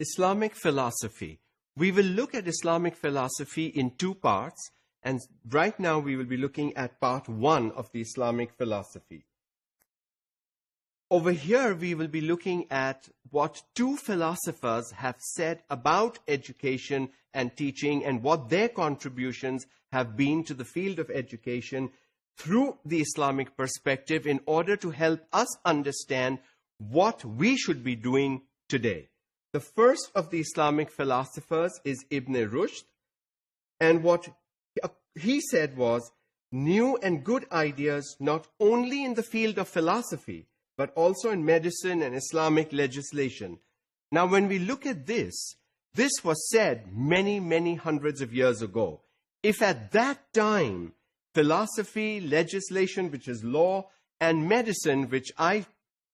Islamic philosophy. We will look at Islamic philosophy in two parts, and right now we will be looking at part 1 of the Islamic philosophy. Over here we will be looking at what two philosophers have said about education and teaching and what their contributions have been to the field of education through the Islamic perspective in order to help us understand what we should be doing today. The first of the Islamic philosophers is Ibn Rushd, and what he said was new and good ideas not only in the field of philosophy, but also in medicine and Islamic legislation. Now, when we look at this, this was said many, many hundreds of years ago. If at that time, philosophy, legislation, which is law, and medicine, which I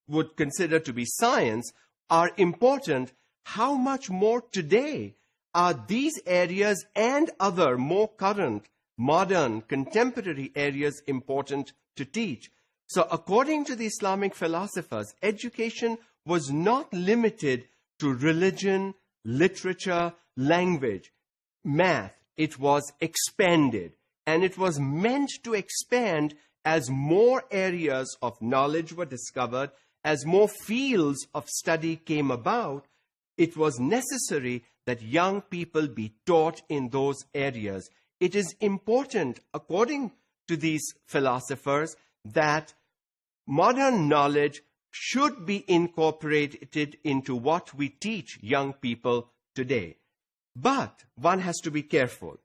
would consider to be science, are important, how much more today are these areas and other more current, modern, contemporary areas important to teach? So according to the Islamic philosophers, education was not limited to religion, literature, language, math. It was expanded, and it was meant to expand as more areas of knowledge were discovered, as more fields of study came about. It was necessary that young people be taught in those areas. It is important, according to these philosophers, that modern knowledge should be incorporated into what we teach young people today. But one has to be careful.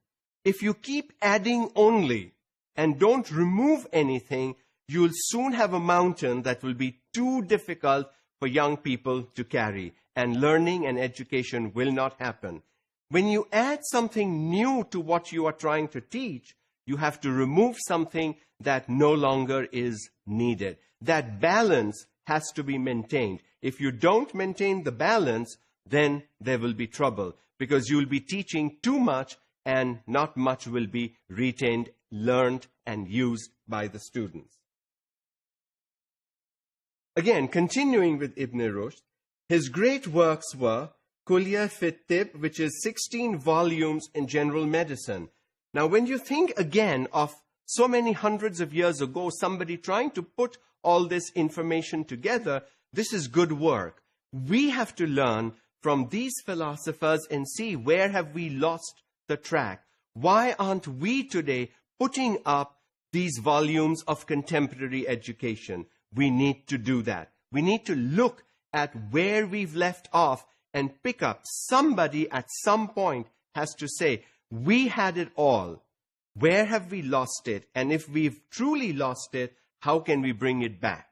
If you keep adding only and don't remove anything, you'll soon have a mountain that will be too difficult for young people to carry, and learning and education will not happen. When you add something new to what you are trying to teach, you have to remove something that no longer is needed. That balance has to be maintained. If you don't maintain the balance, then there will be trouble, because you will be teaching too much and not much will be retained, learned, and used by the students. Again, continuing with Ibn Rushd, his great works were Kulya Fit Tib, which is 16 volumes in general medicine. Now, when you think again of so many hundreds of years ago, somebody trying to put all this information together, this is good work. We have to learn from these philosophers and see where have we lost the track. Why aren't we today putting up these volumes of contemporary education? We need to do that. We need to look at where we've left off and pick up. Somebody at some point has to say, we had it all. Where have we lost it? And if we've truly lost it, how can we bring it back?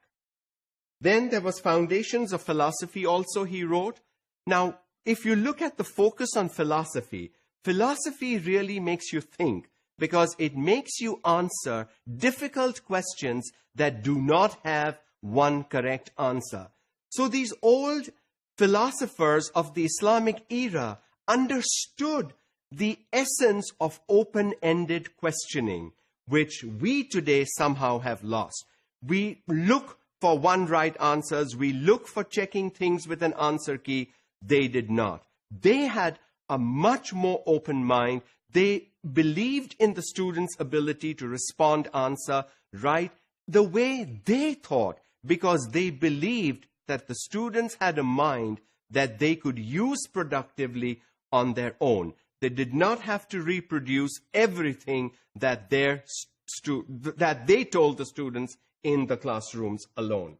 Then there was Foundations of Philosophy also he wrote. Now, if you look at the focus on philosophy, philosophy really makes you think, because it makes you answer difficult questions that do not have one correct answer. So these old philosophers of the Islamic era understood the essence of open-ended questioning, which we today somehow have lost. We look for one right answers. We look for checking things with an answer key. They did not. They had a much more open mind. They believed in the student's ability to respond, answer right the way they thought, because they believed that the students had a mind that they could use productively on their own. They did not have to reproduce everything that they told the students in the classrooms alone.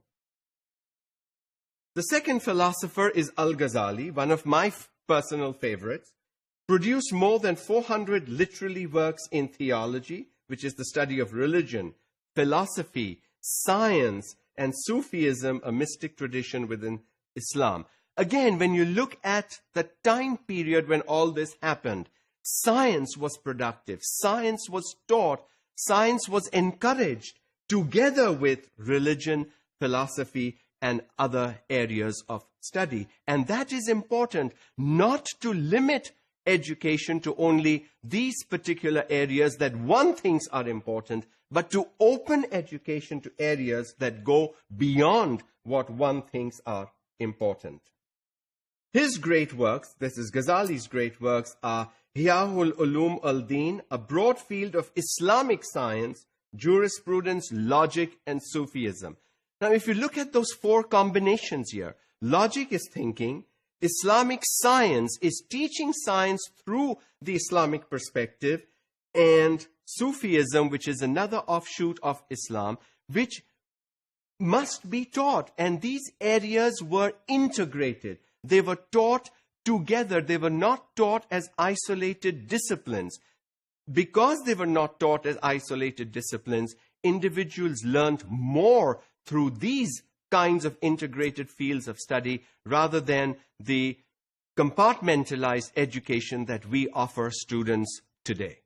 The second philosopher is Al-Ghazali, one of my personal favorites. Produced more than 400 literary works in theology, which is the study of religion, philosophy, science, and Sufism, a mystic tradition within Islam. Again, when you look at the time period when all this happened, science was productive, science was taught, science was encouraged, together with religion, philosophy, and other areas of study. And that is important, not to limit education to only these particular areas that one thinks are important, but to open education to areas that go beyond what one thinks are important. His great works, this is Ghazali's great works, are Hiyaul Ulum al-Din, a broad field of Islamic science, jurisprudence, logic, and Sufism. Now, if you look at those four combinations here, logic is thinking, Islamic science is teaching science through the Islamic perspective, and Sufism, which is another offshoot of Islam, which must be taught. And these areas were integrated. They were taught together. They were not taught as isolated disciplines. Because they were not taught as isolated disciplines, individuals learned more through these kinds of integrated fields of study rather than the compartmentalized education that we offer students today.